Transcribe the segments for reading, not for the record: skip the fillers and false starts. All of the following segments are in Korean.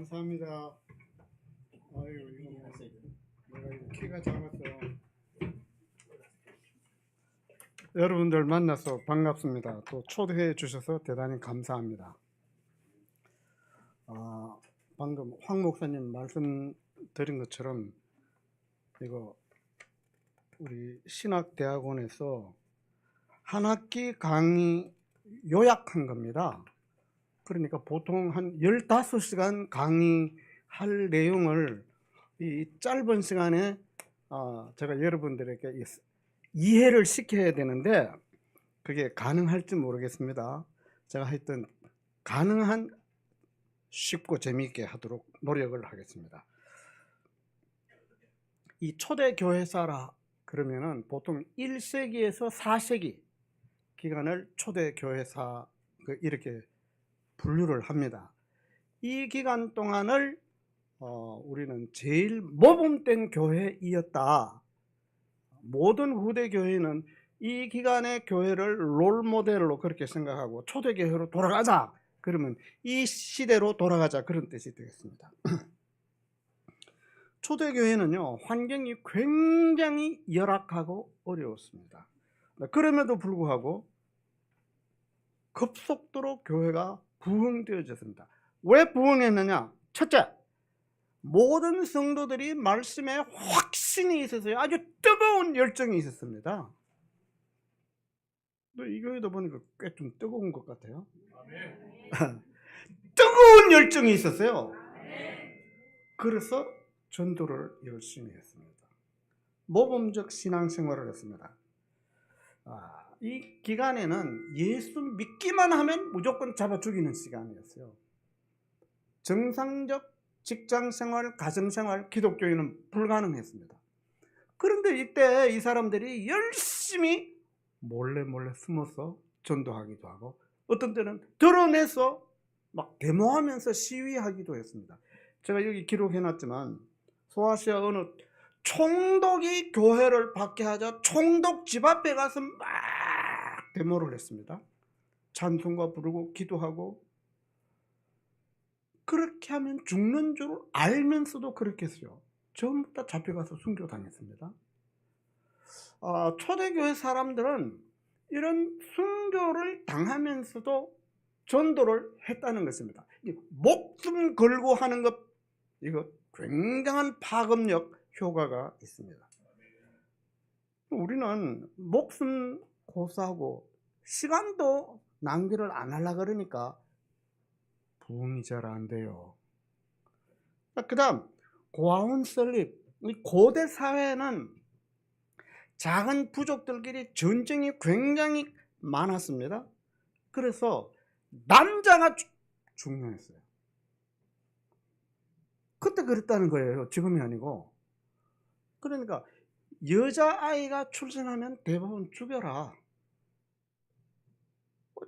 감사합니다. 아유, 이거 내가 이거 키가 작아서 여러분들 만나서 반갑습니다. 또 초대해 주셔서 대단히 감사합니다. 방금 황 목사님 말씀드린 것처럼 이거 우리 신학대학원에서 한 학기 강의 요약한 겁니다. 그러니까 보통 한 15시간 강의할 내용을 이 짧은 시간에 제가 여러분들에게 이해를 시켜야 되는데 그게 가능할지 모르겠습니다. 제가 하여튼 가능한 쉽고 재미있게 하도록 노력을 하겠습니다. 이 초대교회사라 그러면은 보통 1세기에서 4세기 기간을 초대교회사 이렇게 분류를 합니다. 이 기간 동안을 우리는 제일 모범된 교회이었다. 모든 후대 교회는 이 기간의 교회를 롤모델로 그렇게 생각하고 초대교회로 돌아가자. 그러면 이 시대로 돌아가자 그런 뜻이 되겠습니다. 초대교회는요 환경이 굉장히 열악하고 어려웠습니다. 그럼에도 불구하고 급속도로 교회가 부흥되어졌습니다. 왜 부흥했느냐? 첫째, 모든 성도들이 말씀에 확신이 있었어요. 아주 뜨거운 열정이 있었습니다. 이 교회도 보니까 꽤 좀 뜨거운 것 같아요. 뜨거운 열정이 있었어요. 그래서 전도를 열심히 했습니다. 모범적 신앙생활을 했습니다. 이 기간에는 예수 믿기만 하면 무조건 잡아 죽이는 시간이었어요. 정상적 직장생활, 가정생활, 기독교인은 불가능했습니다. 그런데 이때 이 사람들이 열심히 몰래 숨어서 전도하기도 하고 어떤 때는 드러내서 막 데모하면서 시위하기도 했습니다. 제가 여기 기록해놨지만 소아시아 어느 총독이 교회를 박해하자 총독 집 앞에 가서 막 데모를 했습니다. 찬송가 부르고 기도하고 그렇게 하면 죽는 줄 알면서도 그렇게 했어요. 전부 다 잡혀가서 순교당했습니다. 초대교회 사람들은 이런 순교를 당하면서도 전도를 했다는 것입니다. 목숨 걸고 하는 것 이거 굉장한 파급력 효과가 있습니다. 우리는 목숨 고사하고 시간도 낭비를 안 하려고 그러니까 부흥이 잘 안 돼요. 그 다음 고아원 설립. 고대 사회는 작은 부족들끼리 전쟁이 굉장히 많았습니다. 그래서 남자가 중요했어요. 그때 그랬다는 거예요. 지금이 아니고. 그러니까 여자아이가 출생하면 대부분 죽여라.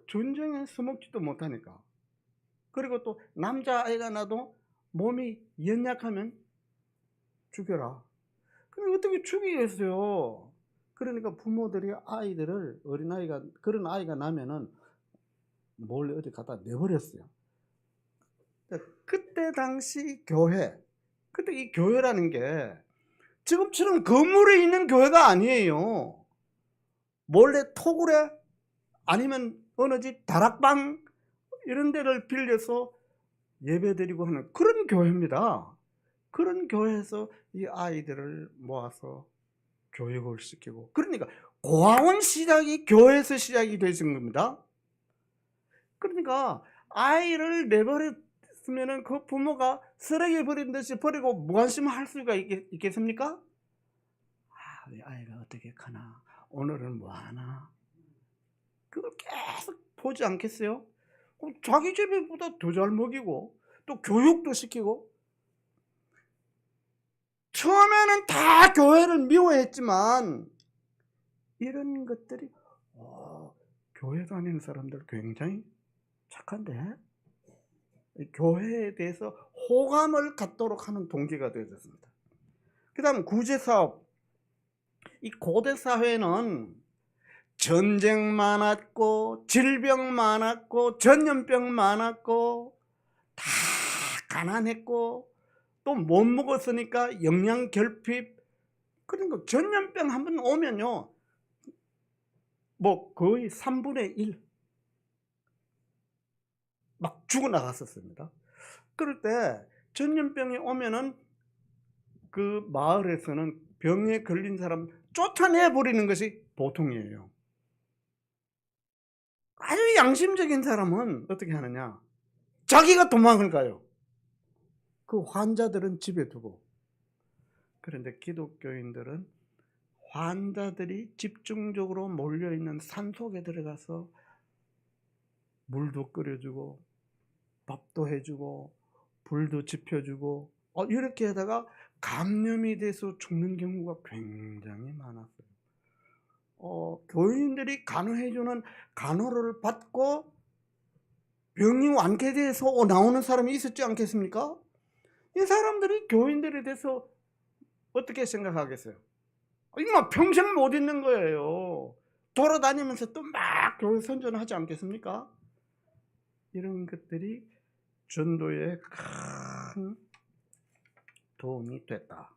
전쟁에 써먹지도 못하니까. 그리고 또 남자아이가 나도 몸이 연약하면 죽여라. 그럼 어떻게 죽이겠어요? 그러니까 부모들이 아이들을 어린아이가 그런 아이가 나면은 몰래 어디 갖다 내버렸어요. 그때 당시 교회, 그때 이 교회라는 게 지금처럼 건물에 있는 교회가 아니에요. 몰래 토굴에 아니면 어느 집 다락방 이런 데를 빌려서 예배드리고 하는 그런 교회입니다. 그런 교회에서 이 아이들을 모아서 교육을 시키고 그러니까 고아원 시작이 교회에서 시작이 되신 겁니다. 그러니까 아이를 내버렸으면 그 부모가 쓰레기 버린 듯이 버리고 무관심할 수가 있겠습니까? 우리 아이가 어떻게 가나 오늘은 뭐 하나 그걸 계속 보지 않겠어요? 자기 집에보다 더 잘 먹이고 또 교육도 시키고 처음에는 다 교회를 미워했지만 이런 것들이 교회 다니는 사람들 굉장히 착한데 교회에 대해서 호감을 갖도록 하는 동기가 되어졌습니다. 그 다음 구제사업. 이 고대 사회는 전쟁 많았고 질병 많았고 전염병 많았고 다 가난했고 또 못 먹었으니까 영양 결핍, 그러니까 전염병 한번 오면요 뭐 거의 3분의 1 막 죽어나갔었습니다. 그럴 때 전염병이 오면은 그 마을에서는 병에 걸린 사람 쫓아내 버리는 것이 보통이에요. 아주 양심적인 사람은 어떻게 하느냐, 자기가 도망을 가요. 그 환자들은 집에 두고. 그런데 기독교인들은 환자들이 집중적으로 몰려있는 산속에 들어가서 물도 끓여주고 밥도 해주고 불도 지펴주고 이렇게 하다가 감염이 돼서 죽는 경우가 굉장히 많았어요. 교인들이 간호해주는 간호를 받고 병이 완쾌돼서 나오는 사람이 있었지 않겠습니까? 이 사람들이 교인들에 대해서 어떻게 생각하겠어요? 이마 평생 못 있는 거예요. 돌아다니면서 또 막 교회 선전을 하지 않겠습니까? 이런 것들이 전도에 큰 도움이 됐다,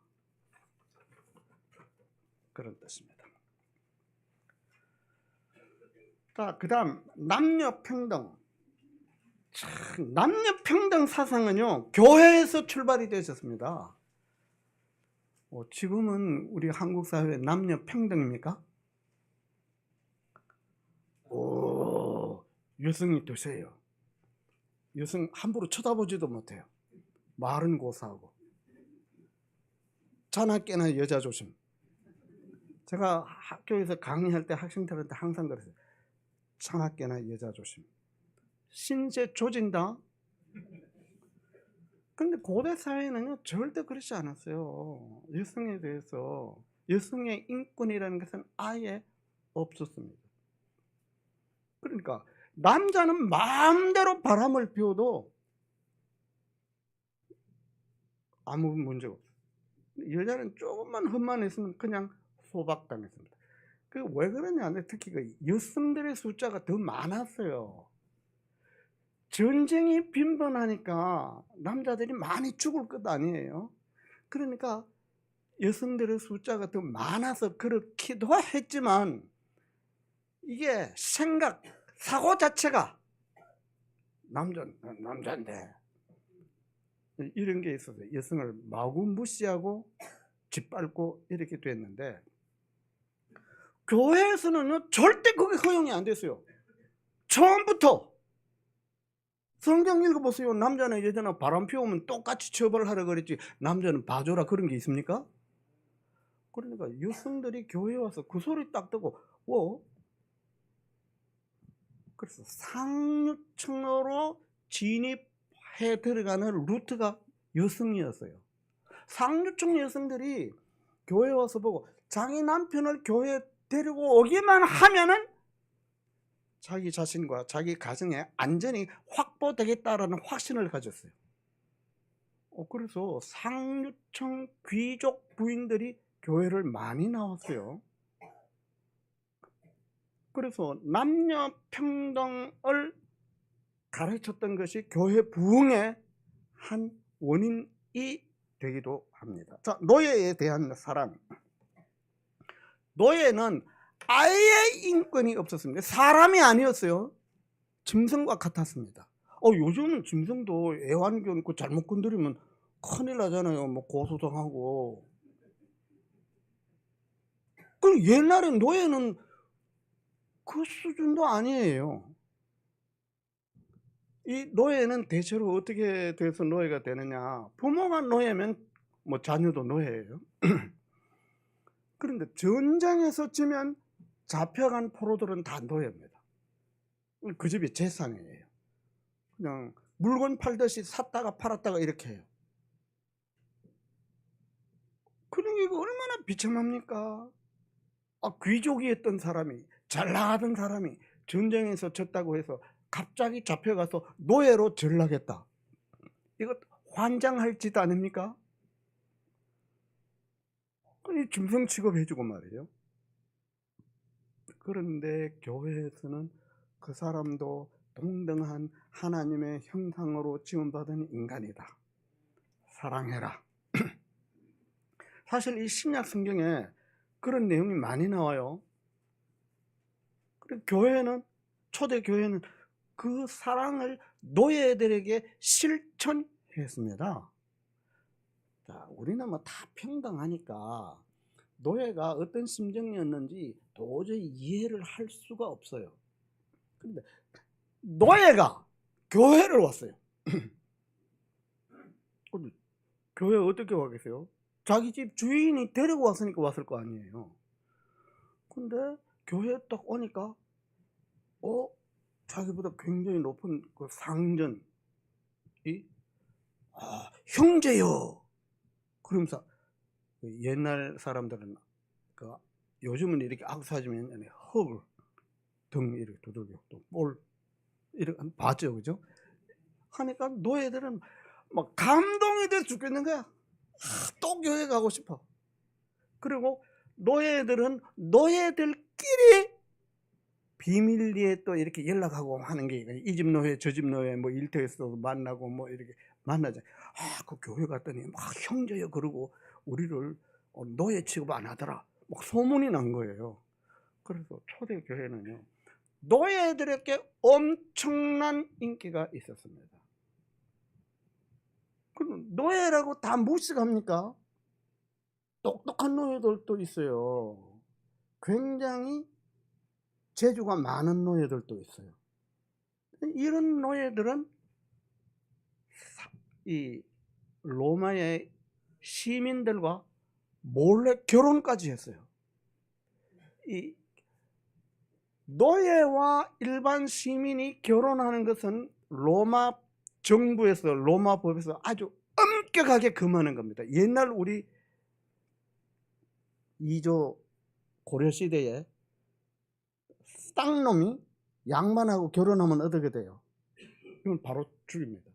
그런 뜻입니다. 자, 그 다음 남녀평등. 남녀평등 사상은요 교회에서 출발이 되었습니다. 지금은 우리 한국 사회 남녀평등입니까? 여성이 되세요. 여성 함부로 쳐다보지도 못해요. 말은 고사하고. 자나깨나 여자 조심. 제가 학교에서 강의할 때 학생들한테 항상 그랬어요. 자나깨나 여자 조심. 신세 조진다. 근데 고대 사회는요 절대 그렇지 않았어요. 여성에 대해서 여성의 인권이라는 것은 아예 없었습니다. 그러니까 남자는 마음대로 바람을 피워도 아무 문제가 없어요. 여자는 조금만 흠만했으면 그냥 소박당했습니다. 그 왜 그러냐, 특히 그 여성들의 숫자가 더 많았어요. 전쟁이 빈번하니까 남자들이 많이 죽을 것 아니에요. 그러니까 여성들의 숫자가 더 많아서 그렇기도 했지만 이게 생각, 사고 자체가 남자인데 이런 게 있어서 여성을 마구 무시하고 짓밟고 이렇게 됐는데, 교회에서는요 절대 그게 허용이 안 됐어요. 처음부터. 성경 읽어보세요. 남자나 여자나 바람 피우면 똑같이 처벌하라 그랬지 남자는 봐줘라 그런 게 있습니까? 그러니까 여성들이 교회에 와서 그 소리 딱 듣고 그래서 상류층으로 진입해 들어가는 루트가 여성이었어요. 상류층 여성들이 교회에 와서 보고 자기 남편을 교회에 데리고 오기만 하면은 자기 자신과 자기 가정의 안전이 확보되겠다라는 확신을 가졌어요. 그래서 상류층 귀족 부인들이 교회를 많이 나왔어요. 그래서 남녀 평등을 가르쳤던 것이 교회 부흥의 한 원인이 되기도 합니다. 자, 노예에 대한 사랑. 노예는 아예 인권이 없었습니다. 사람이 아니었어요. 짐승과 같았습니다. 요즘은 짐승도 애완견 잘못 건드리면 큰일 나잖아요. 뭐 고소당하고. 그럼 옛날에 노예는 그 수준도 아니에요. 이 노예는 대체로 어떻게 돼서 노예가 되느냐, 부모가 노예면 뭐 자녀도 노예예요. 그런데 전쟁에서 지면 잡혀간 포로들은 다 노예입니다. 그 집이 재산이에요. 그냥 물건 팔듯이 샀다가 팔았다가 이렇게 해요. 그러니까 이거 얼마나 비참합니까? 귀족이었던 사람이, 잘 나가던 사람이 전쟁에서 졌다고 해서 갑자기 잡혀가서 노예로 전락했다. 이거 환장할 짓 아닙니까? 이 짐승 취급해주고 말이에요. 그런데 교회에서는 그 사람도 동등한 하나님의 형상으로 지음받은 인간이다. 사랑해라. 사실 이 신약 성경에 그런 내용이 많이 나와요. 교회는, 초대 교회는 그 사랑을 노예들에게 실천했습니다. 자, 우리는 뭐 다 평등하니까 노예가 어떤 심정이었는지 도저히 이해를 할 수가 없어요. 그런데 노예가 교회를 왔어요. 교회 어떻게 와겠어요? 자기 집 주인이 데리고 왔으니까 왔을 거 아니에요. 근데 교회에 딱 오니까 자기보다 굉장히 높은 그 상전이 형제요. 그러면서 옛날 사람들은 요즘은 이렇게 악수하시면 흙을 등 이렇게 두들겨 또 볼 이렇게 봤죠, 그죠? 하니까 노예들은 막 감동이 돼 죽겠는 거야. 또 교회 가고 싶어. 그리고 노예들은 노예들끼리 비밀리에 또 이렇게 연락하고 하는 게 이 집 노예 저 집 노예 뭐 일터에서도 만나고 뭐 이렇게 만나자. 그 교회 갔더니 막 형제요 그러고 우리를 노예 취급 안 하더라. 막 소문이 난 거예요. 그래서 초대 교회는요 노예들에게 엄청난 인기가 있었습니다. 그럼 노예라고 다 무식합니까? 똑똑한 노예들도 있어요. 굉장히 재주가 많은 노예들도 있어요. 이런 노예들은 이 로마의 시민들과 몰래 결혼까지 했어요. 이 노예와 일반 시민이 결혼하는 것은 로마 정부에서 로마 법에서 아주 엄격하게 금하는 겁니다. 옛날 우리 2조 고려시대에 쌍놈이 양반하고 결혼하면 어떻게 돼요? 이건 바로 죽입니다.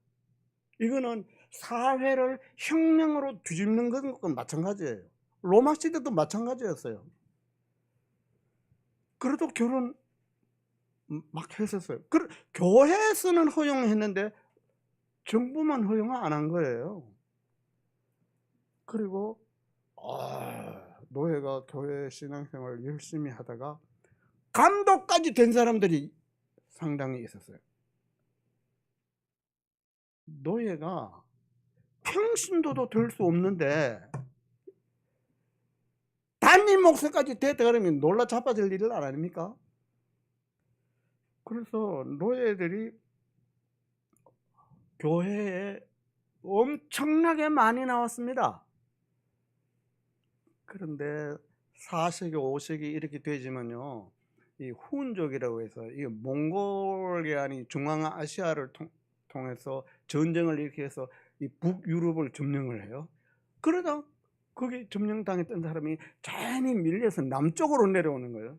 이거는 사회를 혁명으로 뒤집는 것과 마찬가지예요. 로마 시대도 마찬가지였어요. 그래도 결혼 막 했었어요. 교회에서는 허용했는데 정부만 허용 안 한 거예요. 그리고 노예가 교회 신앙생활을 열심히 하다가 감독까지 된 사람들이 상당히 있었어요. 노예가 평신도도 될 수 없는데 단임 목사까지 됐다 그러면 놀라 자빠질 일은 아닙니까? 그래서 노예들이 교회에 엄청나게 많이 나왔습니다. 그런데 4세기, 5세기 이렇게 되지만요, 이 훈족이라고 해서 이 몽골이아니 중앙아시아를 통해서 전쟁을 일으켜서 이 북유럽을 점령을 해요. 그러다 거기 점령당했던 사람이 자연히 밀려서 남쪽으로 내려오는 거예요.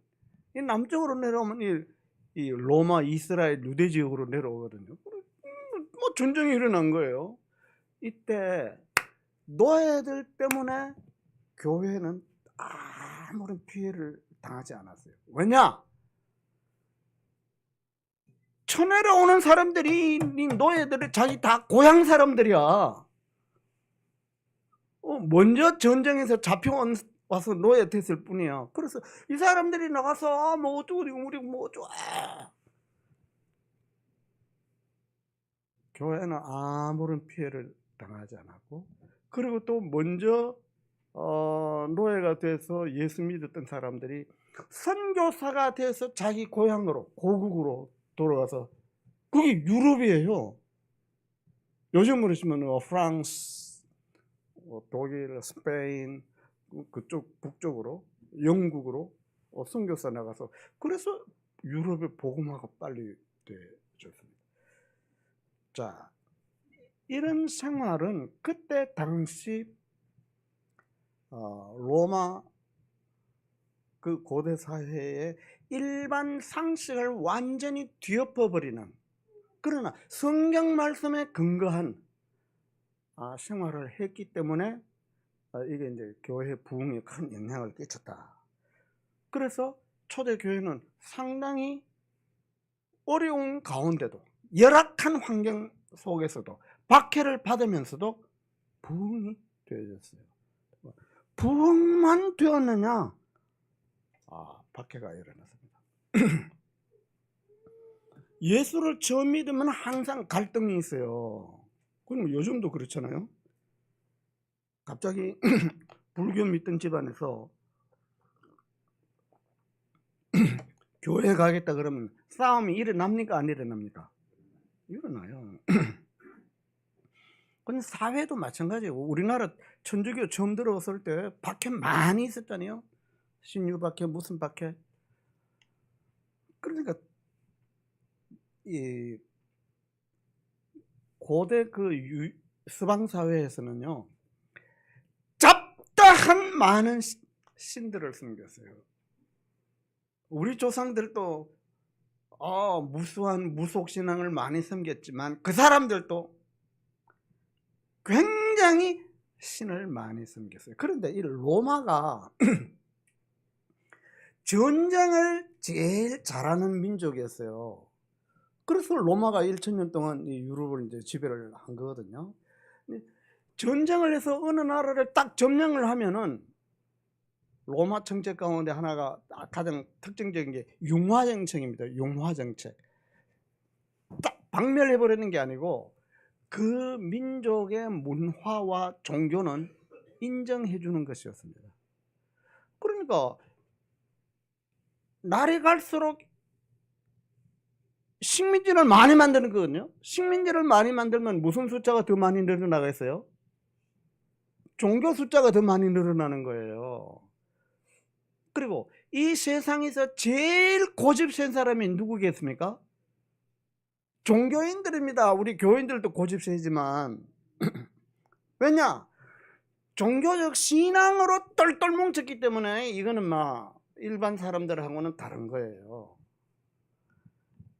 이 남쪽으로 내려오면 이 로마, 이스라엘, 유대 지역으로 내려오거든요. 뭐 전쟁이 일어난 거예요. 이때 노예들 때문에 교회는 아무런 피해를 당하지 않았어요. 왜냐? 쳐내려 오는 사람들이 이 노예들이 자기 다 고향 사람들이야. 먼저 전쟁에서 잡혀와서 노예 됐을 뿐이야. 그래서 이 사람들이 나가서 뭐 어쩌고 우리 뭐 어쩌고 교회는 아무런 피해를 당하지 않았고, 그리고 또 먼저 노예가 돼서 예수 믿었던 사람들이 선교사가 돼서 자기 고향으로 고국으로 돌아가서, 그게 유럽이에요. 요즘으로 치면 프랑스, 독일, 스페인 그쪽 북쪽으로 영국으로 선교사 나가서, 그래서 유럽의 복음화가 빨리 되졌습니다. 자, 이런 생활은 그때 당시 로마 그 고대 사회의 일반 상식을 완전히 뒤엎어버리는, 그러나 성경 말씀에 근거한 생활을 했기 때문에 이게 이제 교회 부흥에 큰 영향을 끼쳤다. 그래서 초대 교회는 상당히 어려운 가운데도, 열악한 환경 속에서도, 박해를 받으면서도 부흥이 되어졌어요. 부흥만 되었느냐? 박해가 일어났습니다. 예수를 처음 믿으면 항상 갈등이 있어요. 그럼 요즘도 그렇잖아요. 갑자기 불교 믿던 집안에서 교회 가겠다 그러면 싸움이 일어납니까? 안 일어납니까? 일어나요. 근데 사회도 마찬가지예요. 우리나라 천주교 처음 들어왔을 때 박해 많이 있었잖아요. 신유 박해, 무슨 박해. 그러니까 이 고대 그 서방 사회에서는요, 잡다한 많은 신들을 섬겼어요. 우리 조상들도 무수한 무속신앙을 많이 섬겼지만 그 사람들도 굉장히 신을 많이 섬겼어요. 그런데 이 로마가 전쟁을 제일 잘하는 민족이었어요. 그래서 로마가 1000년 동안 이 유럽을 이제 지배를 한 거거든요. 전쟁을 해서 어느 나라를 딱 점령을 하면은 로마 정책 가운데 하나가 가장 특징적인 게 융화정책입니다. 융화정책. 딱 박멸해버리는 게 아니고 그 민족의 문화와 종교는 인정해주는 것이었습니다. 그러니까 날이 갈수록 식민지를 많이 만드는 거거든요. 식민지를 많이 만들면 무슨 숫자가 더 많이 늘어나겠어요? 종교 숫자가 더 많이 늘어나는 거예요. 그리고 이 세상에서 제일 고집센 사람이 누구겠습니까? 종교인들입니다. 우리 교인들도 고집세지만 왜냐? 종교적 신앙으로 똘똘 뭉쳤기 때문에 이거는 막 일반 사람들하고는 다른 거예요.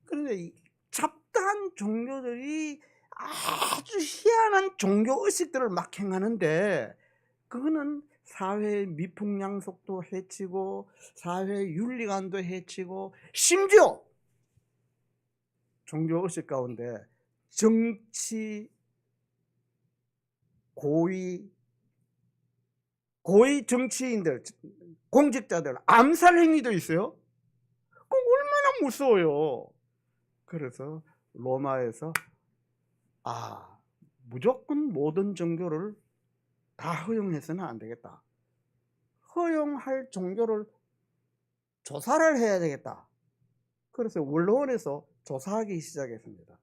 그런데 이 잡다한 종교들이 아주 희한한 종교 의식들을 막 행하는데 그거는 사회의 미풍양속도 해치고 사회의 윤리관도 해치고 심지어 종교 의식 가운데 정치 고위 정치인들 공직자들 암살 행위도 있어요. 그거 얼마나 무서워요. 그래서 로마에서 무조건 모든 종교를 다 허용해서는 안 되겠다. 허용할 종교를 조사를 해야 되겠다. 그래서 원로원에서 조사하기 시작했습니다.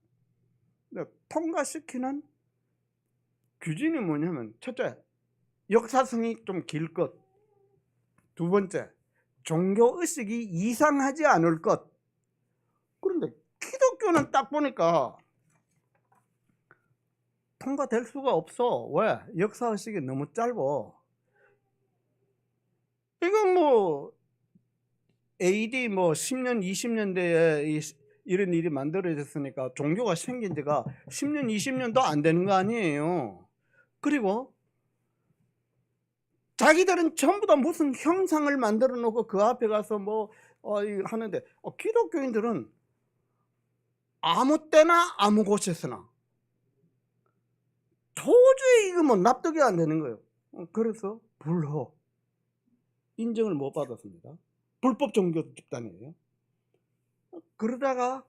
통과시키는 규칙이 뭐냐면 첫째, 역사성이 좀 길 것. 두 번째, 종교의식이 이상하지 않을 것. 그런데 기독교는 딱 보니까 통과될 수가 없어. 왜? 역사의식이 너무 짧어. 이건 뭐 AD 10년, 20년대에 이런 일이 만들어졌으니까 종교가 생긴 지가 10년, 20년도 안 되는 거 아니에요. 그리고 자기들은 전부 다 무슨 형상을 만들어 놓고 그 앞에 가서 하는데 기독교인들은 아무 때나 아무 곳에서나 도저히 이거 납득이 안 되는 거예요. 그래서 불허 인정을 못 받았습니다. 불법 종교 집단이에요. 그러다가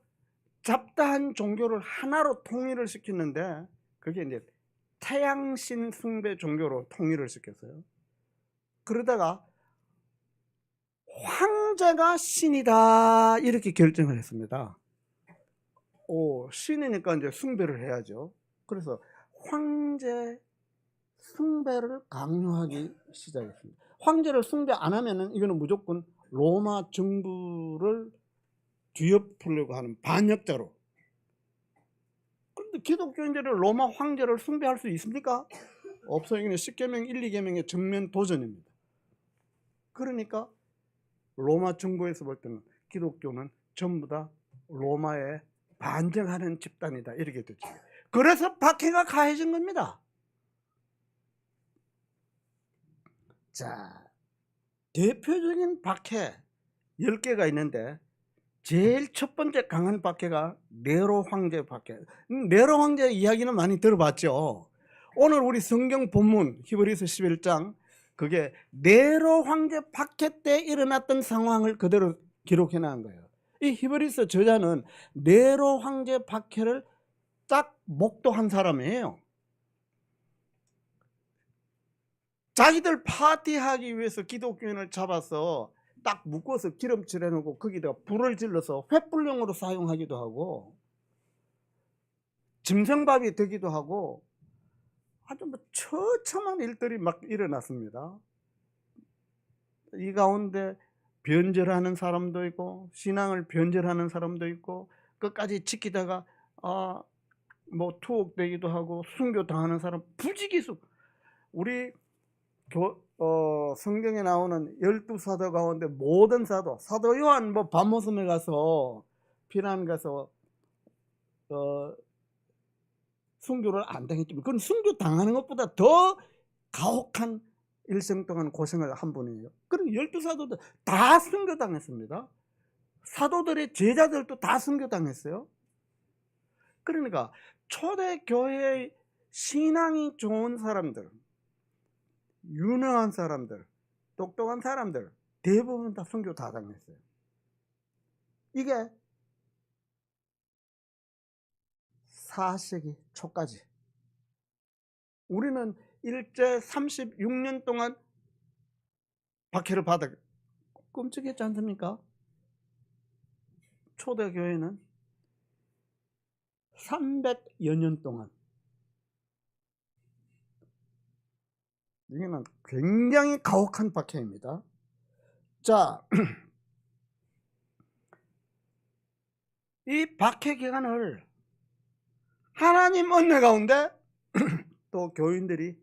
잡다한 종교를 하나로 통일을 시켰는데 그게 이제 태양신 숭배 종교로 통일을 시켰어요. 그러다가 황제가 신이다 이렇게 결정을 했습니다. 신이니까 이제 숭배를 해야죠. 그래서 황제 숭배를 강요하기 시작했습니다. 황제를 숭배 안 하면은 이거는 무조건 로마 정부를 뒤엎으려고 하는 반역자로. 그런데 기독교인들이 로마 황제를 숭배할 수 있습니까? 없어요. 이거는 10계명 1, 2계명의 정면 도전입니다. 그러니까 로마 정부에서 볼 때는 기독교는 전부 다 로마에 반정하는 집단이다 이렇게 됐죠. 그래서 박해가 가해진 겁니다. 자, 대표적인 박해 10개가 있는데 제일 첫 번째 강한 박해가 네로 황제 박해. 네로 황제 이야기는 많이 들어봤죠. 오늘 우리 성경 본문 히브리서 11장 그게 네로 황제 박해 때 일어났던 상황을 그대로 기록해 놓은 거예요. 이 히브리서 저자는 네로 황제 박해를 딱 목도한 사람이에요. 자기들 파티하기 위해서 기독교인을 잡아서 딱 묶어서 기름칠해 놓고 거기다가 불을 질러서 횃불용으로 사용하기도 하고 짐승밥이 되기도 하고 아주 뭐 처참한 일들이 막 일어났습니다. 이 가운데 변절하는 사람도 있고 신앙을 변절하는 사람도 있고 끝까지 지키다가 뭐 투옥되기도 하고 순교당하는 사람 부지기수. 우리 성경에 나오는 12사도 가운데 모든 사도 요한 뭐 밤모섬에 가서 피난 가서 순교를 안 당했지만 그건 순교 당하는 것보다 더 가혹한 일생 동안 고생을 한 분이에요. 그럼 12사도들 다 순교당했습니다. 사도들의 제자들도 다 순교당했어요. 그러니까 초대교회의 신앙이 좋은 사람들, 유능한 사람들, 똑똑한 사람들 대부분 다 순교 다 당했어요. 이게 4세기 초까지. 우리는 일제 36년 동안 박해를 받아 끔찍했지 않습니까? 초대교회는 300여 년 동안. 이거는 굉장히 가혹한 박해입니다. 자, 이 박해 기간을 하나님 은혜 가운데 또 교인들이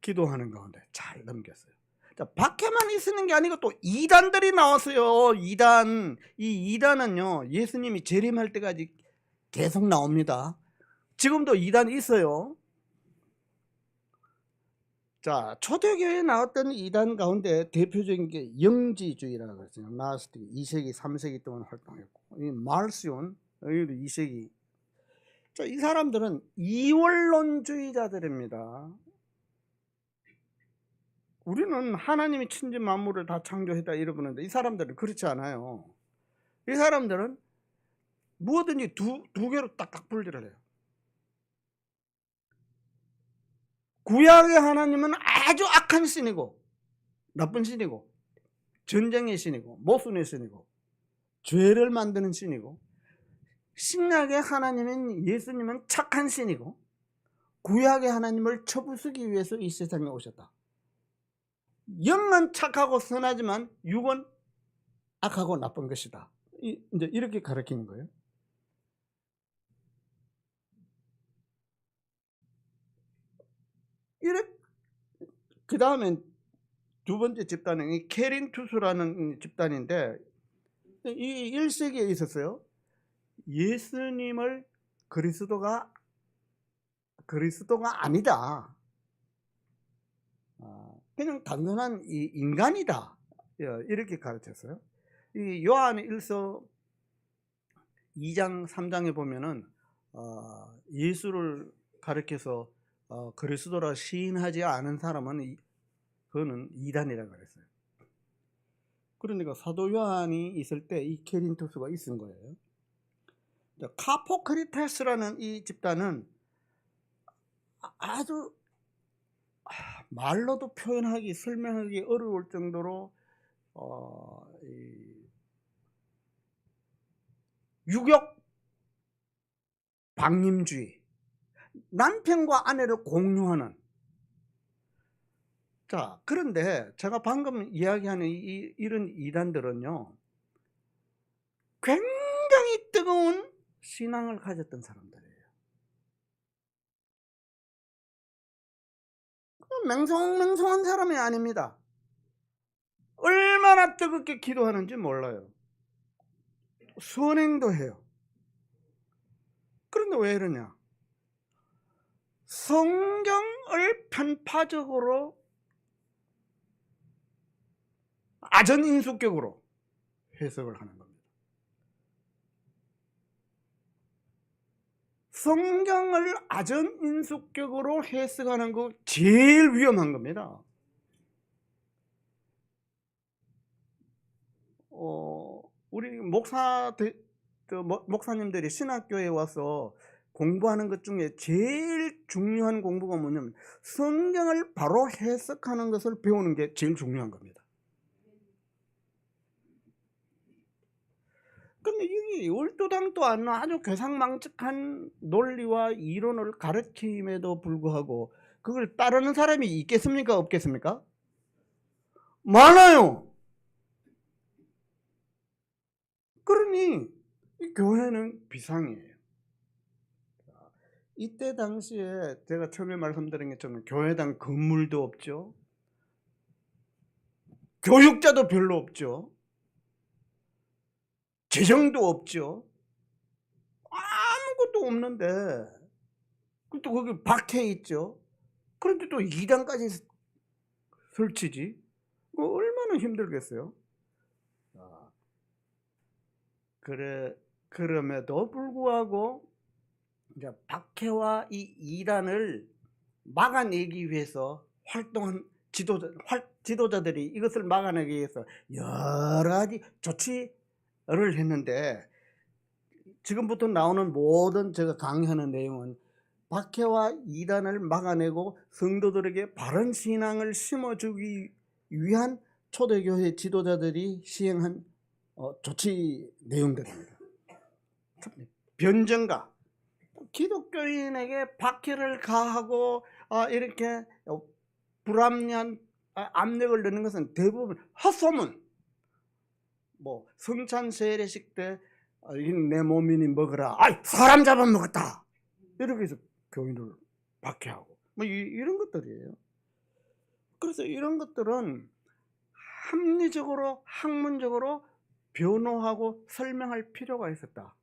기도하는 가운데 잘 넘겼어요. 자, 박해만 있는 게 아니고 또 이단들이 나왔어요. 이단. 이 이단은요, 예수님이 재림할 때까지 계속 나옵니다. 지금도 이단이 있어요. 자, 초대교회에 나왔던 이단 가운데 대표적인 게 영지주의라고 했어요. 나스틱 2세기, 3세기 동안 활동했고, 이 말시온, 여기도 2세기. 자, 이 사람들은 이원론주의자들입니다. 우리는 하나님이 천지 만물을 다 창조했다 이러는데 이 사람들은 그렇지 않아요. 이 사람들은 뭐든지 두 개로 딱딱 분리를 해요. 구약의 하나님은 아주 악한 신이고 나쁜 신이고 전쟁의 신이고 모순의 신이고 죄를 만드는 신이고, 신약의 하나님인 예수님은 착한 신이고 구약의 하나님을 쳐부수기 위해서 이 세상에 오셨다. 영은 착하고 선하지만 육은 악하고 나쁜 것이다. 이제 이렇게 가르치는 거예요. 그 다음엔 두 번째 집단은 이 케린투스라는 집단인데, 이 1세기에 있었어요. 예수님을 그리스도가 아니다. 그냥 단순한 인간이다. 이렇게 가르쳤어요. 이 요한 1서 2장 3장에 보면은 예수를 가르쳐서 그리스도라 시인하지 않은 사람은 그거는 이단이라고 그랬어요. 그러니까 사도 요한이 있을 때 이 케린토스가 있은 거예요. 카포크리테스라는 이 집단은 아주 말로도 표현하기, 설명하기 어려울 정도로 유격 방임주의, 남편과 아내를 공유하는. 자, 그런데 제가 방금 이야기하는 이런 이단들은요, 굉장히 뜨거운 신앙을 가졌던 사람들이에요. 맹성맹성한 사람이 아닙니다. 얼마나 뜨겁게 기도하는지 몰라요. 선행도 해요. 그런데 왜 이러냐? 성경을 편파적으로 아전인수격으로 해석을 하는 겁니다. 성경을 아전인수격으로 해석하는 거 제일 위험한 겁니다. 우리 목사님들이 신학교에 와서 공부하는 것 중에 제일 중요한 공부가 뭐냐면 성경을 바로 해석하는 것을 배우는 게 제일 중요한 겁니다. 근데 이게 얼토당토 않는 아주 괴상망측한 논리와 이론을 가르침에도 불구하고 그걸 따르는 사람이 있겠습니까? 없겠습니까? 많아요. 그러니 이 교회는 비상이에요. 이때 당시에 제가 처음에 말씀드린 것처럼 교회당 건물도 없죠. 교육자도 별로 없죠. 재정도 없죠. 아무것도 없는데 또 거기 박해 있죠. 그런데 또 2단까지 설치지. 얼마나 힘들겠어요. 그럼에도 불구하고 이제 박해와 이 이란을 막아내기 위해서 활동한 지도자들이 이것을 막아내기 위해서 여러 가지 조치를 했는데, 지금부터 나오는 모든 제가 강의하는 내용은 박해와 이단을 막아내고 성도들에게 바른 신앙을 심어주기 위한 초대교회 지도자들이 시행한 조치 내용들입니다. 변정과 기독교인에게 박해를 가하고 이렇게 불합리한 압력을 넣는 것은 대부분 헛소문. 성찬 세례식 때 내 몸이니 먹으라. 사람 잡아먹었다. 이렇게 해서 교인을 박해하고 이런 것들이에요. 그래서 이런 것들은 합리적으로 학문적으로 변호하고 설명할 필요가 있었다.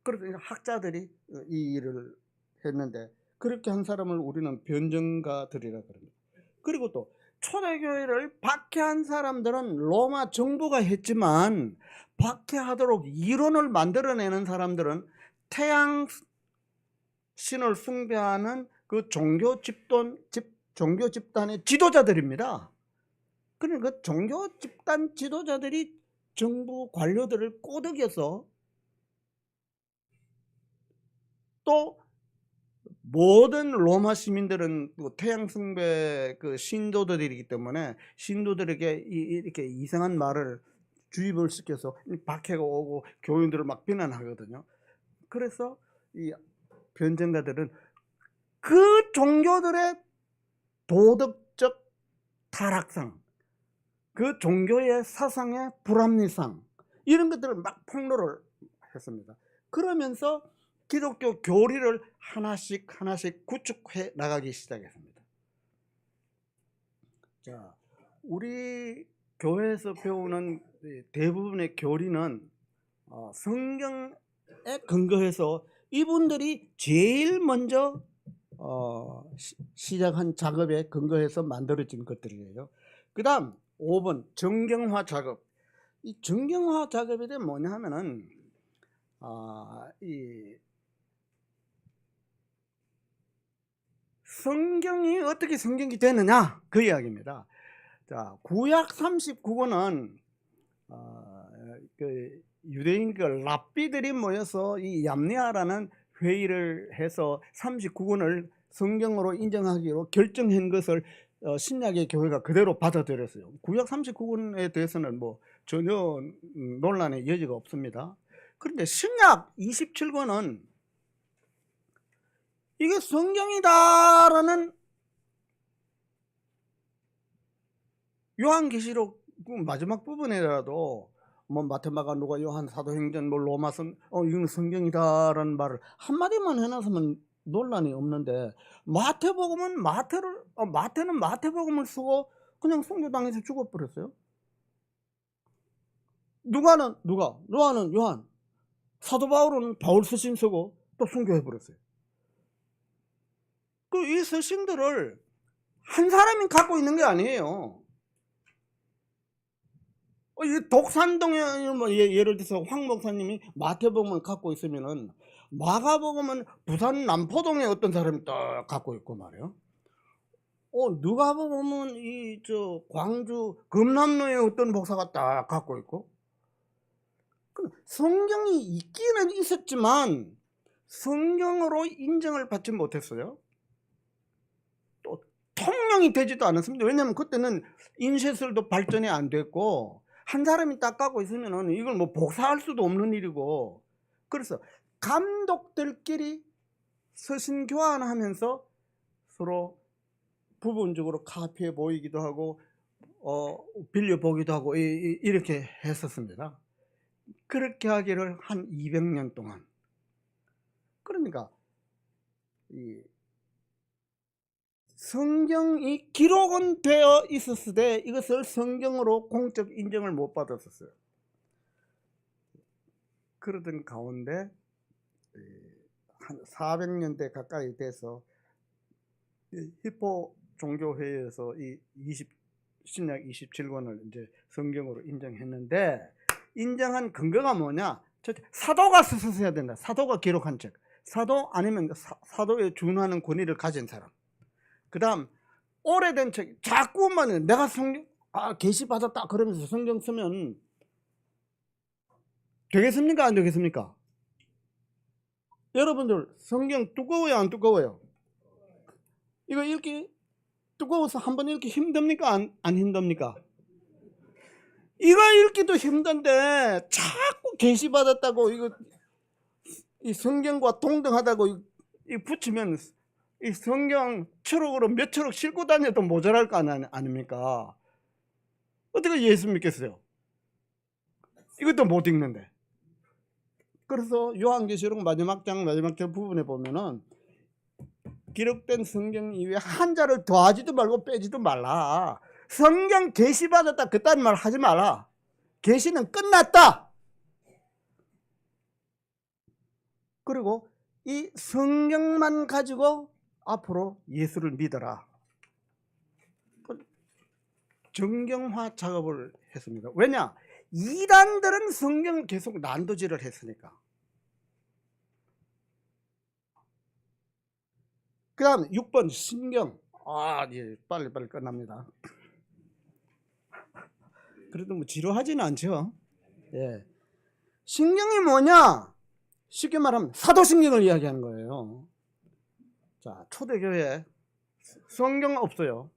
그래서 학자들이 이 일을 했는데, 그렇게 한 사람을 우리는 변정가들이라 그럽니다. 그리고 또 초대교회를 박해한 사람들은 로마 정부가 했지만, 박해하도록 이론을 만들어내는 사람들은 태양 신을 숭배하는 그 종교 집단의 지도자들입니다. 그러니까 그 종교 집단 지도자들이 정부 관료들을 꼬드겨서, 또 모든 로마 시민들은 태양 숭배 신도들이기 때문에 신도들에게 이렇게 이상한 말을 주입을 시켜서 박해가 오고 교인들을 막 비난하거든요. 그래서 이 변정가들은 그 종교들의 도덕적 타락상, 그 종교의 사상의 불합리상, 이런 것들을 막 폭로를 했습니다. 그러면서 기독교 교리를 하나씩 구축해 나가기 시작했습니다. 자, 우리 교회에서 배우는 대부분의 교리는 성경에 근거해서 이분들이 제일 먼저 시작한 작업에 근거해서 만들어진 것들이에요. 그 다음 5번 정경화 작업. 이 정경화 작업에 대해 뭐냐 하면은 이 성경이 어떻게 성경이 되느냐, 그 이야기입니다. 자, 구약 39권은 그 유대인 랍비들이 모여서 이 얌니아라는 회의를 해서 39권을 성경으로 인정하기로 결정한 것을 신약의 교회가 그대로 받아들였어요. 구약 39권에 대해서는 전혀 논란의 여지가 없습니다. 그런데 신약 27권은 이게 성경이다라는 요한계시록 마지막 부분에라도 마테마가, 누가, 요한, 사도행전, 로마서 이건 성경이다라는 말을 한마디만 해놨으면 논란이 없는데, 마태복음은 마태는 마태복음을 쓰고 그냥 순교당해서 죽어버렸어요. 요한은 요한, 사도 바울은 바울 서신 쓰고 또 순교해버렸어요. 이 서신들을 한 사람이 갖고 있는 게 아니에요. 독산동에 예를 들어서 황 목사님이 마태복음을 갖고 있으면은 마가복음은 부산 남포동에 어떤 사람이 딱 갖고 있고 말이에요. 누가복음은 광주 금남로에 어떤 목사가 딱 갖고 있고. 성경이 있기는 있었지만 성경으로 인정을 받지 못했어요. 또 통용이 되지도 않았습니다. 왜냐하면 그때는 인쇄술도 발전이 안 됐고 한 사람이 딱 갖고 있으면 이걸 뭐 복사할 수도 없는 일이고, 그래서 감독들끼리 서신 교환하면서 서로 부분적으로 카피해 보이기도 하고 빌려 보기도 하고 이렇게 했었습니다. 그렇게 하기를 한 200년 동안. 그러니까 이 성경이 기록은 되어 있었을 때 이것을 성경으로 공적 인정을 못 받았었어요. 그러던 가운데 한 400년대 가까이 돼서 히포 종교회의에서 신약 27권을 이제 성경으로 인정했는데, 인정한 근거가 뭐냐? 사도가 써야 된다. 사도가 기록한 책. 사도 아니면 사도에 준하는 권위를 가진 사람. 그 다음 오래된 책. 자꾸만 내가 성경 계시 받았다 그러면서 성경 쓰면 되겠습니까? 안 되겠습니까? 여러분들 성경 두꺼워요? 안 두꺼워요? 이거 읽기 두꺼워서 한번 읽기 힘듭니까? 안 힘듭니까? 이거 읽기도 힘든데 자꾸 계시 받았다고 이거 이 성경과 동등하다고 이 붙이면 이 성경 초록으로 몇 초록 싣고 다녀도 모자랄 거 아닙니까? 어떻게 예수 믿겠어요? 이것도 못 읽는데. 그래서 요한계시록 마지막 장 마지막 절 부분에 보면은 기록된 성경 이외에 한자를 더하지도 말고 빼지도 말라. 성경 계시 받았다 그딴 말 하지 마라. 계시는 끝났다. 그리고 이 성경만 가지고 앞으로 예수를 믿어라. 정경화 작업을 했습니다. 왜냐? 이단들은 성경을 계속 난도질을 했으니까. 그 다음 6번 신경. 이제 빨리빨리 끝납니다. 그래도 뭐 지루하지는 않죠. 예. 신경이 뭐냐? 쉽게 말하면 사도신경을 이야기하는 거예요. 자, 초대교회 성경 없어요.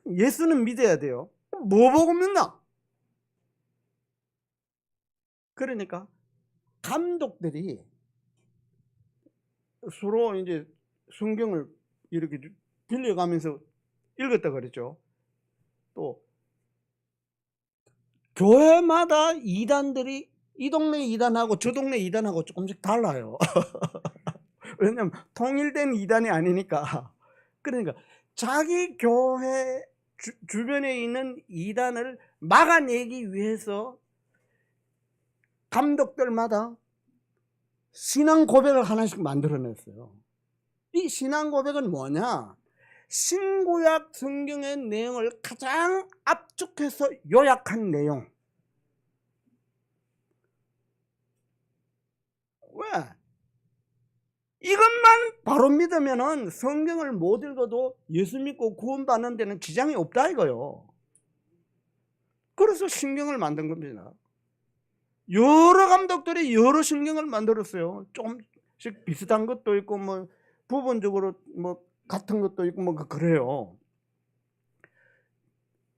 예수는 믿어야 돼요. 뭐 보고 믿나? 그러니까 감독들이 서로 이제 성경을 이렇게 빌려가면서 읽었다 그랬죠. 또 교회마다 이단들이 이 동네 이단하고 저 동네 이단하고 조금씩 달라요. 왜냐하면 통일된 이단이 아니니까. 그러니까 자기 교회 주변에 있는 이단을 막아내기 위해서 감독들마다 신앙 고백을 하나씩 만들어냈어요. 이 신앙 고백은 뭐냐? 신구약 성경의 내용을 가장 압축해서 요약한 내용. 왜? 이것만 바로 믿으면은 성경을 못 읽어도 예수 믿고 구원받는 데는 지장이 없다 이거요. 그래서 신경을 만든 겁니다. 여러 감독들이 여러 신경을 만들었어요. 조금씩 비슷한 것도 있고 뭐 부분적으로 뭐 같은 것도 있고 뭐 그래요.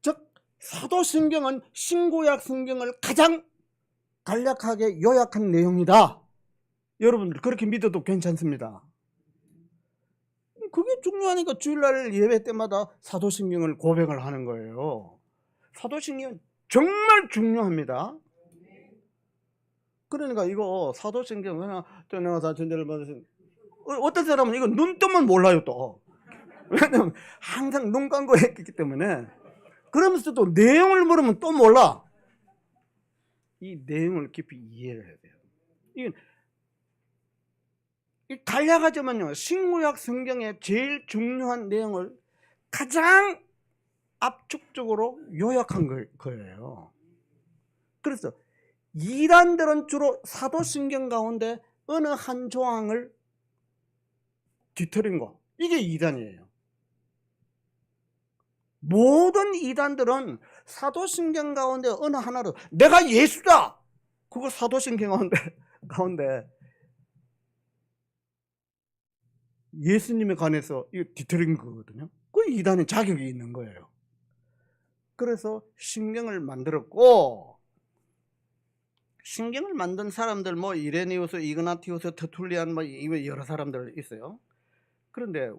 즉 사도신경은 신구약 성경을 가장 간략하게 요약한 내용이다. 여러분들 그렇게 믿어도 괜찮습니다. 그게 중요하니까 주일날 예배 때마다 사도신경을 고백을 하는 거예요. 사도신경은 정말 중요합니다. 그러니까 이거 사도신경 그냥 내가 다 전제를 받으신 어떤 사람은 이거 눈 뜨면 몰라요 또. 왜냐면 항상 눈 감고 했기 때문에. 그러면서도 내용을 물으면 또 몰라. 이 내용을 깊이 이해를 해야 돼요. 이건 간략하지만요, 신구약 성경의 제일 중요한 내용을 가장 압축적으로 요약한 거예요. 그래서 이단들은 주로 사도신경 가운데 어느 한 조항을 뒤틀린 거, 이게 이단이에요. 모든 이단들은 사도신경 가운데 어느 하나를 내가 예수다, 그거 사도신경 가운데 예수님에 관해서 이거 뒤틀린 거거든요. 그 이단의 자격이 있는 거예요. 그래서 신경을 만들었고, 신경을 만든 사람들 뭐 이레니우스, 이그나티우스, 터툴리안 뭐 여러 사람들 있어요. 그런데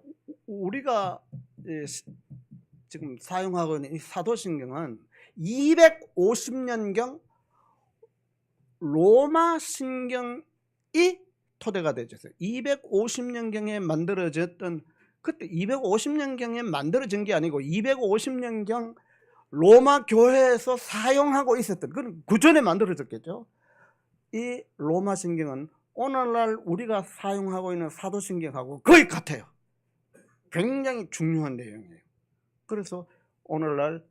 우리가 지금 사용하고 있는 이 사도신경은 250년경 로마 신경이 토대가 되죠. 250년경에 만들어졌던, 그때 250년경에 만들어진 게 아니고 250년경 로마 교회에서 사용하고 있었던, 그건 그 전에 만들어졌겠죠. 이 로마 신경은 오늘날 우리가 사용하고 있는 사도신경하고 거의 같아요. 굉장히 중요한 내용이에요. 그래서 오늘날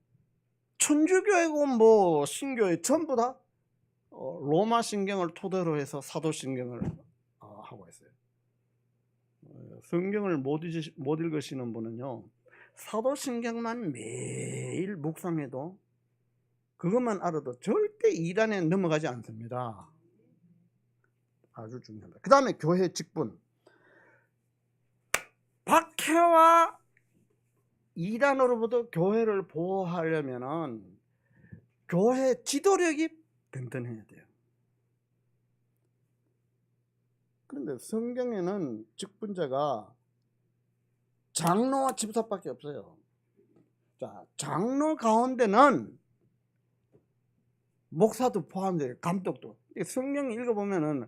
천주교회고 뭐 신교회 전부 다 로마 신경을 토대로 해서 사도신경을 하고 있어요. 성경을 못 읽으시는 분은요, 사도신경만 매일 묵상해도, 그것만 알아도 절대 이단에 넘어가지 않습니다. 아주 중요합니다. 그 다음에 교회 직분. 박해와 이단으로부터 교회를 보호하려면은 교회 지도력이 든든해야 돼요. 그런데 성경에는 직분자가 장로와 집사밖에 없어요. 자, 장로 가운데는 목사도 포함돼요. 감독도. 성경 읽어보면은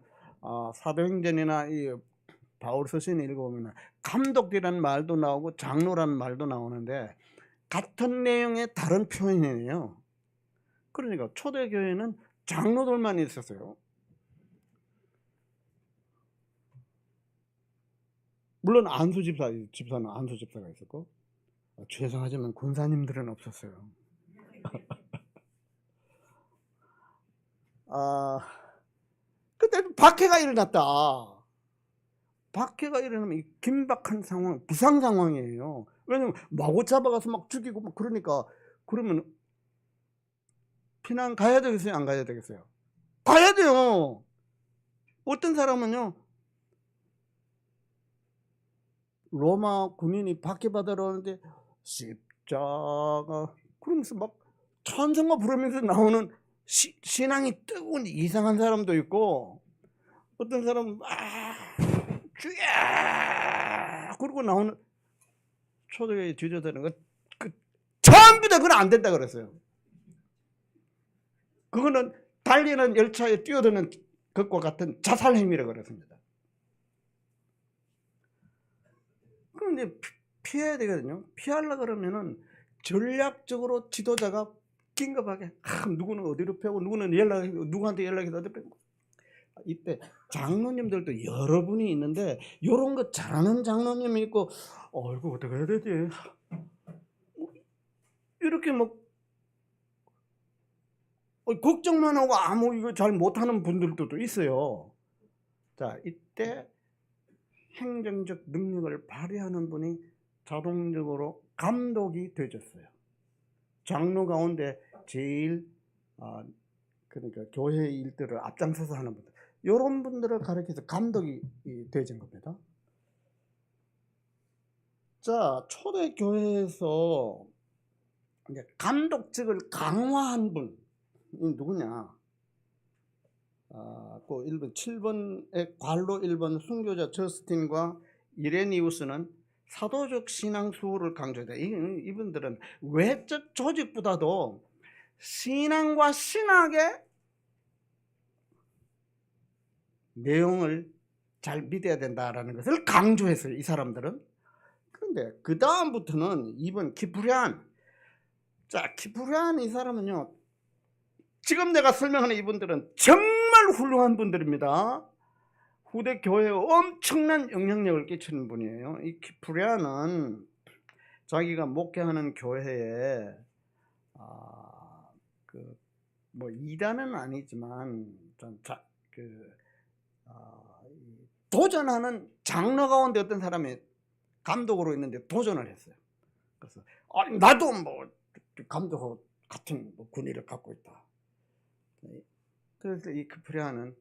사도행전이나 이 바울 서신 읽어보면 감독이라는 말도 나오고 장로라는 말도 나오는데 같은 내용의 다른 표현이에요. 그러니까 초대교회는 장로들만 있었어요. 물론 안수 집사는 안수 집사가 있었고, 죄송하지만 군사님들은 없었어요. 그때 박해가 일어났다. 박해가 일어나면 긴박한 상황, 비상 상황이에요. 왜냐면 마구 잡아가서 막 죽이고 막 그러니까, 그러면 피난 가야 되겠어요, 안 가야 되겠어요? 가야 돼요. 어떤 사람은요, 로마 군인이 박해받으러 오는데 십자가 그러면서 막 찬송가 부르면서 나오는 신앙이 뜨거운 이상한 사람도 있고, 어떤 사람은 주야 그러고 나오는 초대교회 주저되는 거, 전부 다 그건 안 된다 그랬어요. 그거는 달리는 열차에 뛰어드는 것과 같은 자살 행위라고 그랬습니다. 그런데 피해야 되거든요. 피하려고 그러면은 전략적으로 지도자가 긴급하게 누구는 어디로 펴고 누구는 누구한테 연락해서 어디 빼고, 이때 장로님들도 여러분이 있는데 이런 거 잘하는 장로님이 있고, 이거 어떻게 해야 되지? 이렇게 뭐 걱정만 하고 이거 잘 못하는 분들도 있어요. 자, 이때 행정적 능력을 발휘하는 분이 자동적으로 감독이 되졌어요. 장로 가운데 제일 그러니까 교회 일들을 앞장서서 하는 분들, 이런 분들을 가리켜서 감독이 되진 겁니다. 자, 초대교회에서 이제 감독직을 강화한 분이 누구냐? 그 1번 7번의 관로 1번 순교자 저스틴과 이레니우스는 사도적 신앙 수호를 강조했다. 이분들은 외적 조직보다도 신앙과 신학의 내용을 잘 믿어야 된다라는 것을 강조했어요, 이 사람들은. 그런데 그 다음부터는 2번 키프리안. 자, 키프리안 이 사람은요, 지금 내가 설명하는 이분들은 정말 훌륭한 분들입니다. 후대 교회에 엄청난 영향력을 끼치는 분이에요. 이 키프리안은 자기가 목회하는 교회에 뭐 이단은 아니지만 도전하는 장로 가운데 어떤 사람이 감독으로 있는데 도전을 했어요. 그래서 나도 뭐 감독 같은 뭐 권위를 갖고 있다. 그래서 이 크프리아는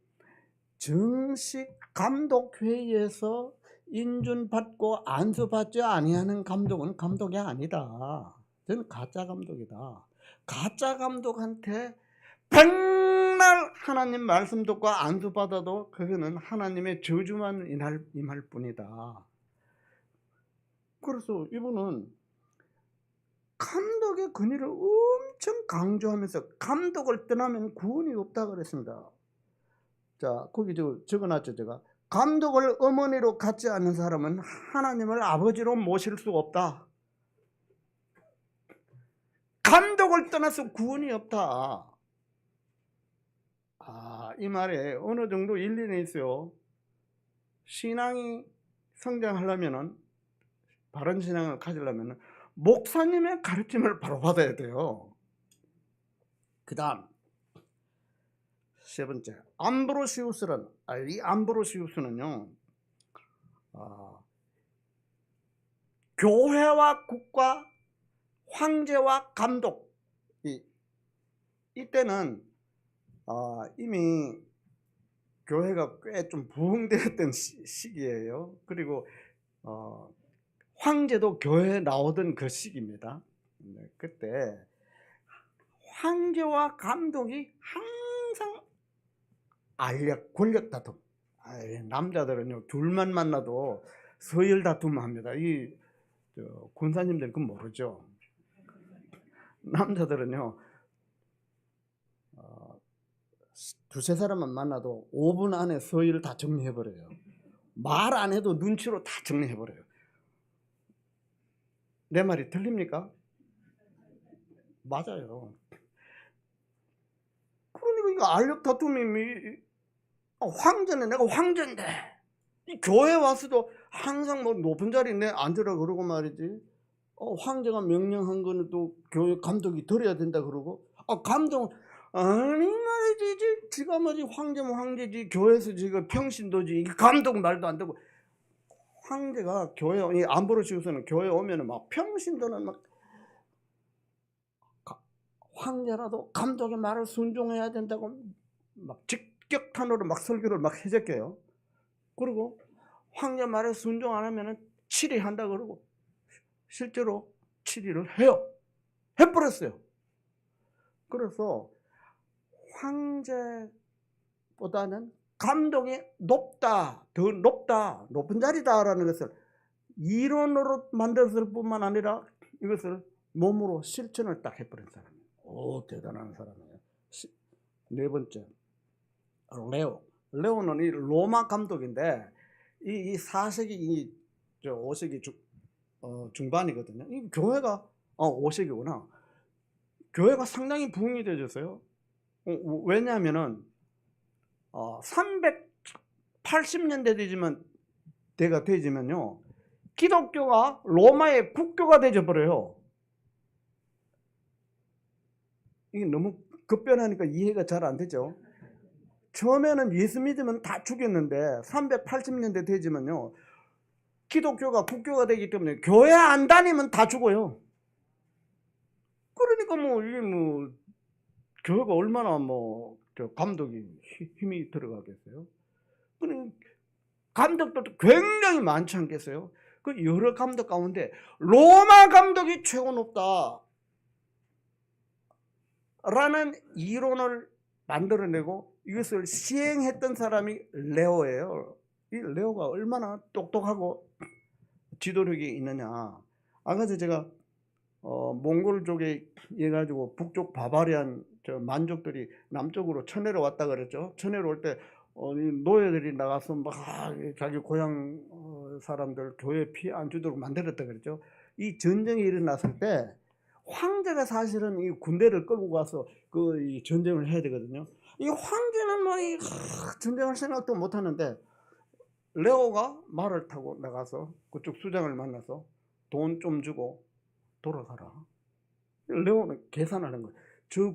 정식 감독 회의에서 인준받고 안수받지 아니하는 감독은 감독이 아니다. 저는 가짜 감독이다. 가짜 감독한테 백날 하나님 말씀 듣고 안수받아도 그거는 하나님의 저주만 임할 뿐이다. 그래서 이분은 감독의 권위를 엄청 강조하면서 감독을 떠나면 구원이 없다 그랬습니다. 자, 거기 적어놨죠. 제가 감독을 어머니로 갖지 않는 사람은 하나님을 아버지로 모실 수 없다. 감독을 떠나서 구원이 없다. 이 말에 어느 정도 일리는 있어요. 신앙이 성장하려면은, 바른 신앙을 가지려면 목사님의 가르침을 바로 받아야 돼요. 그 다음 세 번째, 암브로시우스는, 이 암브로시우스는요, 교회와 국가, 황제와 감독, 이때는 이미 교회가 꽤 좀 부흥되었던 시기예요. 그리고 황제도 교회에 나오던 그 시기입니다. 그때 황제와 감독이 항상 권력 다툼. 남자들은요, 둘만 만나도 서열 다툼합니다. 군사님들 그건 모르죠. 남자들은요, 두세 사람만 만나도 5분 안에 서열 다 정리해버려요. 말 안 해도 눈치로 다 정리해버려요. 내 말이 틀립니까? 맞아요. 그러니까 이거 알력 다툼이 황제는 내가 황제인데 이 교회 와서도 항상 뭐 높은 자리에 내 앉으라 그러고 말이지. 황제가 명령한 거는 또 교회 감독이 들어야 된다 그러고, 감독은 아니 말이지, 지가 뭐지, 황제면 황제지, 교회에서 지가 평신도지, 감독 말도 안 되고. 황제가 교회, 이 암브로시우스는 교회 오면은 막 평신도는 황제라도 감독의 말을 순종해야 된다고 막 직격탄으로 막 설교를 막 해제껴요. 그리고 황제 말에 순종 안 하면은 치리한다 그러고, 실제로 치리를 해요. 해버렸어요. 그래서 황제보다는 감독이 높다, 더 높다, 높은 자리다라는 것을 이론으로 만들었을 뿐만 아니라 이것을 몸으로 실천을 딱 해버린 사람이에요. 대단한 사람이에요. 네 번째, 레오는 이 로마 감독인데 이 4세기, 5세기 중반이거든요. 이 교회가 5세기구나. 교회가 상당히 부흥이 되었어요. 왜냐하면은 380년대 되지면요, 기독교가 로마의 국교가 되어버려요. 이게 너무 급변하니까 이해가 잘 안 되죠. 처음에는 예수 믿으면 다 죽였는데 380년대 되지면요, 기독교가 국교가 되기 때문에 교회 안 다니면 다 죽어요. 그러니까 이게 교회가 얼마나 감독이 힘이 들어가겠어요. 감독들도 굉장히 많지 않겠어요. 그 여러 감독 가운데 로마 감독이 최고 높다 라는 이론을 만들어내고 이것을 시행했던 사람이 레오예요. 이 레오가 얼마나 똑똑하고 지도력이 있느냐. 아까 제가 몽골족에 해가지고 북쪽 바바리안 만족들이 남쪽으로 쳐내려 왔다 그랬죠. 쳐내려 올 때 노예들이 나가서 막 자기 고향 사람들 교회 피해 안 주도록 만들었다 그랬죠. 이 전쟁이 일어났을 때 황제가 사실은 이 군대를 끌고 가서 이 전쟁을 해야 되거든요. 이 황제는 전쟁할 생각도 못 하는데 레오가 말을 타고 나가서 그쪽 수장을 만나서 돈 좀 주고 돌아가라. 레오는 계산하는 거예요. 저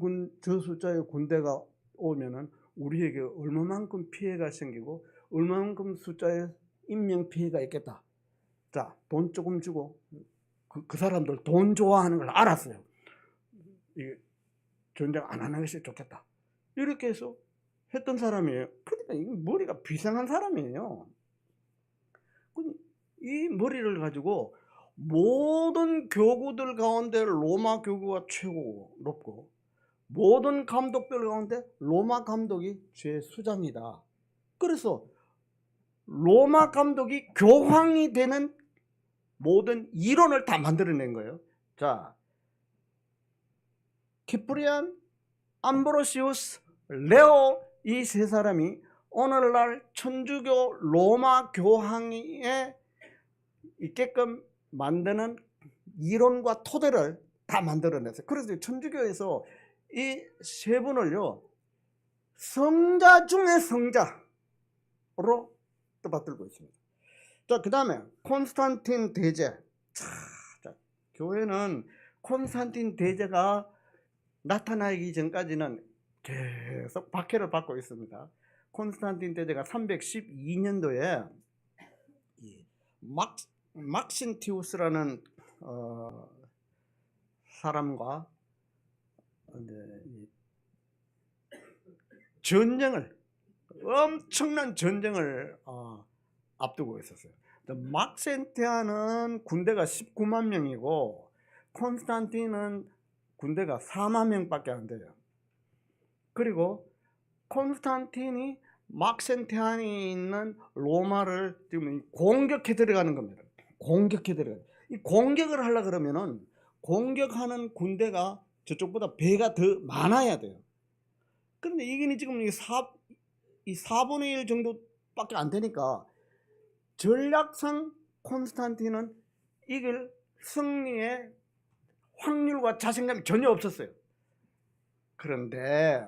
숫자의 군대가 오면은 우리에게 얼마만큼 피해가 생기고 얼만큼 숫자의 인명피해가 있겠다. 자, 돈 조금 주고 그 사람들 돈 좋아하는 걸 알았어요. 이 전쟁 안 하는 것이 좋겠다. 이렇게 해서 했던 사람이에요. 그러니까 이 머리가 비상한 사람이에요. 이 머리를 가지고 모든 교구들 가운데 로마 교구가 최고 높고 모든 감독들 가운데 로마 감독이 최수장이다. 그래서 로마 감독이 교황이 되는 모든 이론을 다 만들어낸 거예요. 자, 키프리안, 암브로시우스, 레오, 이 세 사람이 오늘날 천주교 로마 교황에 있게끔 만드는 이론과 토대를 다 만들어냈어요. 그래서 천주교에서 이 세 분을요, 성자 중에 성자로 떠받들고 있습니다. 자, 그 다음에 콘스탄틴 대제. 자, 교회는 콘스탄틴 대제가 나타나기 전까지는 계속 박해를 받고 있습니다. 콘스탄틴 대제가 312년도에 막신티우스라는 사람과 엄청난 전쟁을 앞두고 있었어요. 막센티아는 군대가 19만 명이고 콘스탄틴은 군대가 4만 명밖에 안 돼요. 그리고 콘스탄틴이 막센티안이 있는 로마를 지금 공격해 들어가는 겁니다. 공격해 들어가는. 이 공격을 하려 그러면은 공격하는 군대가 저쪽보다 배가 더 많아야 돼요. 그런데 이게 지금 이 4분의 1 정도밖에 안 되니까 전략상 콘스탄틴은 이길 승리의 확률과 자신감이 전혀 없었어요. 그런데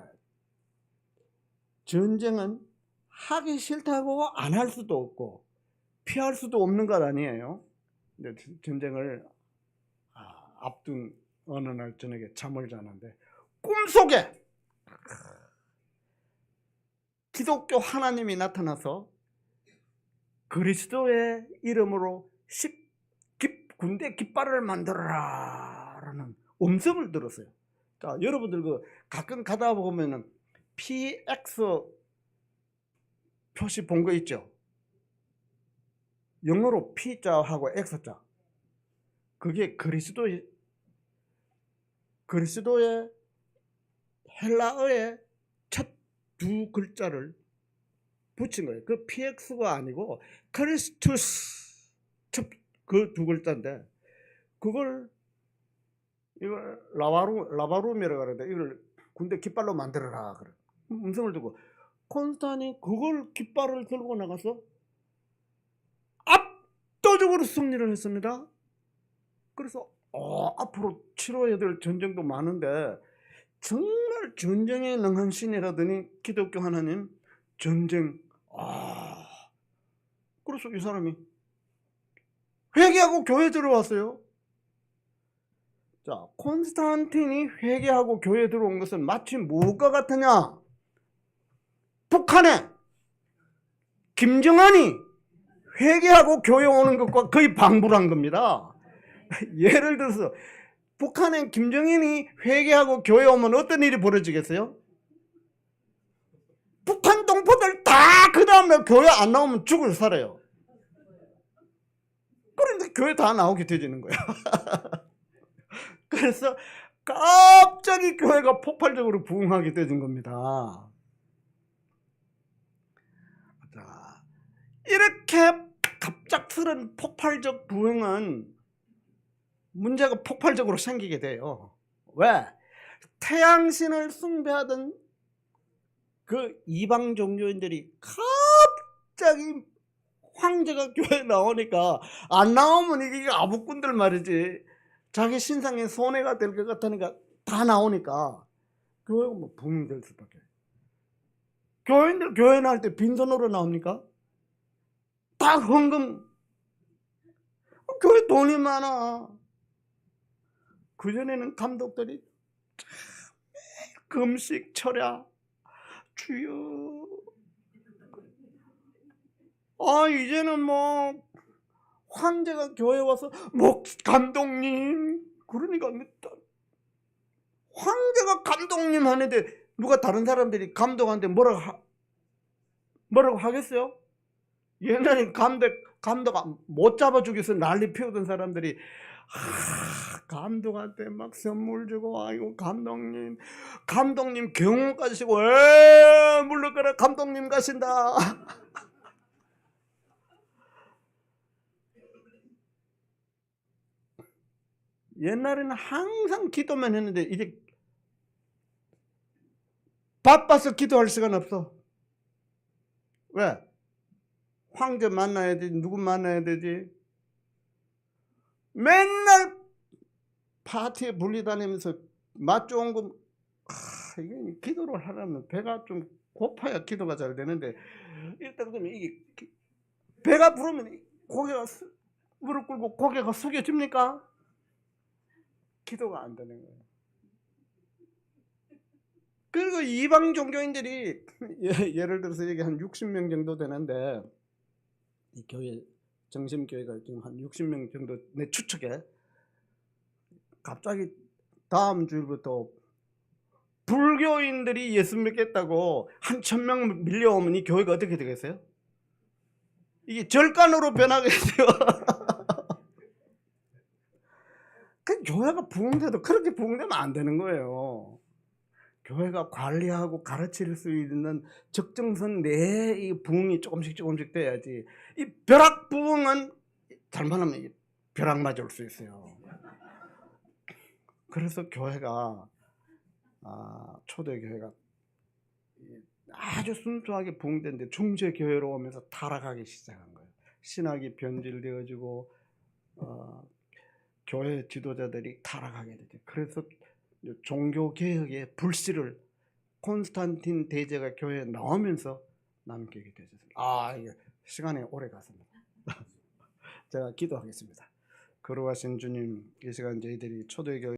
전쟁은 하기 싫다고 안 할 수도 없고 피할 수도 없는 것 아니에요. 근데 전쟁을 앞둔 어느 날 저녁에 잠을 자는데 꿈속에 기독교 하나님이 나타나서 그리스도의 이름으로 군대 깃발을 만들어라 라는 음성을 들었어요. 자, 여러분들 가끔 가다 보면은 PX 표시 본 거 있죠? 영어로 P자하고 X자. 그게 그리스도의 헬라어의 첫 두 글자를 붙인 거예요. 그 PX가 아니고 크리스투스 그 두 글자인데 이걸 라바룸이라고 하는데 이걸 군대 깃발로 만들어라 그래. 음성을 두고 콘스탄이 그걸 깃발을 들고 나가서 압도적으로 승리를 했습니다. 그래서 앞으로 치러야 될 전쟁도 많은데 정말 전쟁에 능한 신이라더니 기독교 하나님 전쟁. 그래서 이 사람이 회개하고 교회 들어왔어요. 자, 콘스탄틴이 회개하고 교회 들어온 것은 마치 무엇과 같으냐? 북한에 김정은이 회개하고 교회 오는 것과 거의 방불한 겁니다. 예를 들어서 북한에 김정은이 회개하고 교회 오면 어떤 일이 벌어지겠어요? 북한 동포들 다 그 다음날 교회 안 나오면 죽을 살아요. 그런데 교회 다 나오게 되지는 거야. 그래서 갑자기 교회가 폭발적으로 부흥하게 되는 겁니다. 자, 이렇게 갑작스런 폭발적 부흥은 문제가 폭발적으로 생기게 돼요. 왜? 태양신을 숭배하던 그 이방 종교인들이 갑자기 황제가 교회에 나오니까 안 나오면 이게 아부꾼들 말이지. 자기 신상에 손해가 될 것 같으니까 다 나오니까 교회가 뭐 붕될 수밖에. 교인들 교회 나올 때 빈손으로 나옵니까? 다 헌금. 교회 돈이 많아. 그전에는 감독들이 금식 철야 주여 이제는 뭐 황제가 교회 와서 감독님, 그러니까 황제가 감독님 하는데 누가 다른 사람들이 감독한테 뭐라고 하겠어요? 옛날에 감독 못 잡아주겠어 난리 피우던 사람들이 감독한테 막 선물 주고, 아이고 감독님 경호 가시고, 물러가라 감독님 가신다. 옛날에는 항상 기도만 했는데 이제 바빠서 기도할 시간 없어. 왜? 황제 만나야 되지, 누구 만나야 되지. 맨날 파티에 불리다니면서 맛 좋은 거, 이게 기도를 하려면 배가 좀 고파야 기도가 잘 되는데, 일단 그러면 이게 배가 부르면 고개가 무릎 꿇고 고개가 숙여집니까? 기도가 안 되는 거예요. 그리고 이방 종교인들이 예를 들어서 여기 한 60명 정도 되는데, 이 교회 정심교회가 지금 한 60명 정도 내 추측에, 갑자기 다음 주부터 불교인들이 예수 믿겠다고 한 1000명 밀려오면 이 교회가 어떻게 되겠어요? 이게 절간으로 변하겠어요. 그 교회가 부흥돼도 그렇게 부흥되면 안 되는 거예요. 교회가 관리하고 가르칠 수 있는 적정선 내에 이 부흥이 조금씩 돼야지. 이 벼락 부흥은 잘못하면 벼락 맞을 수 있어요. 그래서 교회가 초대교회가 아주 순수하게 부흥됐는데 중세교회로 오면서 타락하기 시작한 거예요. 신학이 변질되어지고 교회 지도자들이 타락하게 되죠. 그래서 종교개혁의 불씨를 콘스탄틴 대제가 교회에 나오면서 남기게 되었습니다. 이게 시간이 오래 갔습니다. 제가 기도하겠습니다. 거룩하신 주님, 이 시간 저희들이 초대교회